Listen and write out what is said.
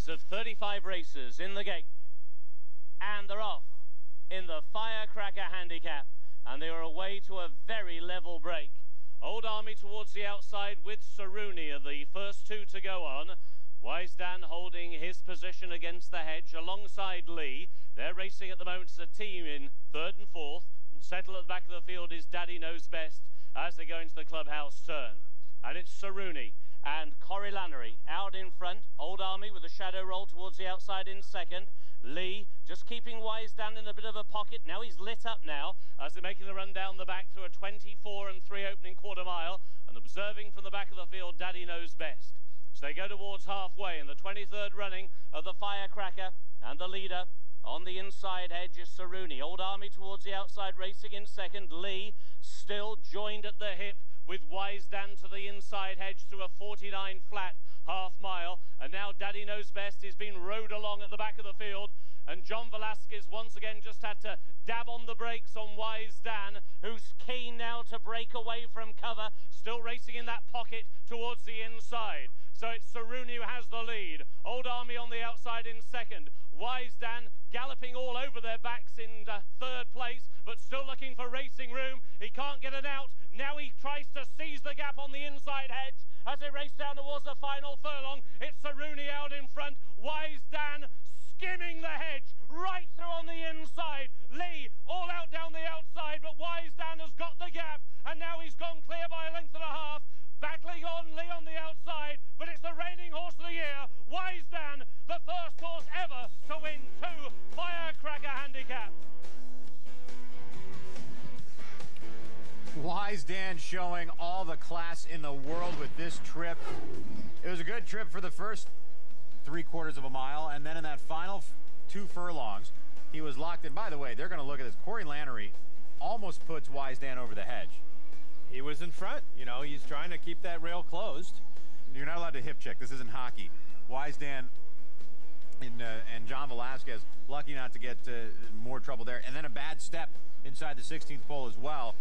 winners of 35 races in the gate. And they're off in the Firecracker Handicap. And they are away to a very level break. Old Army towards the outside with Saruni are the first two to go on. Wise Dan holding his position against the hedge alongside Lee. They're racing at the moment as a team in third and fourth. And settle at the back of the field is Daddy Knows Best as they go into the clubhouse turn. And it's Saruni and Corey Lannery out in front. Old Army with a shadow roll towards the outside in second. Lee just keeping Wise Dan in a bit of a pocket. Now he's lit up now as they're making the run down the back through a 24 and 3 opening quarter mile. And observing from the back of the field, Daddy Knows Best. So they go towards halfway in the 23rd running of the Firecracker, and the leader on the inside edge is Saruni. Old Army towards the outside racing in second. Lee still joined at the hip with Wise Dan to the inside hedge through a 49 flat half mile. And now Daddy Knows Best is being rode along at the back of the field. And John Velasquez once again just had to dab on the brakes on Wise Dan, who's keen now to break away from cover, still racing in that pocket towards the inside. So it's Saruni who has the lead. Old Army on the outside in second. Wise Dan galloping all over their backs in third place, but still looking for racing room. He can't get it out. Now he tries to seize the gap on the inside hedge as they race down towards the final furlong. It's Saruni out in front. Wise Dan skimming the hedge right through on the inside. Lee all out down the outside, but Wise Dan has got the gap, and now he's gone clear by a length and a half. Battling on Lee on the outside, but it's the reigning horse of the year, Wise Dan, the first horse ever to win 2 Firecracker handicaps. Wise Dan showing all the class in the world with this trip. It was a good trip for the first 3/4 of a mile, and then in that final 2 furlongs, he was locked in. By the way, they're going to look at this. Corey Lannery almost puts Wise Dan over the hedge. He was in front. You know, he's trying to keep that rail closed. You're not allowed to hip check. This isn't hockey. Wise Dan and John Velasquez lucky not to get more trouble there. And then a bad step inside the 16th pole as well.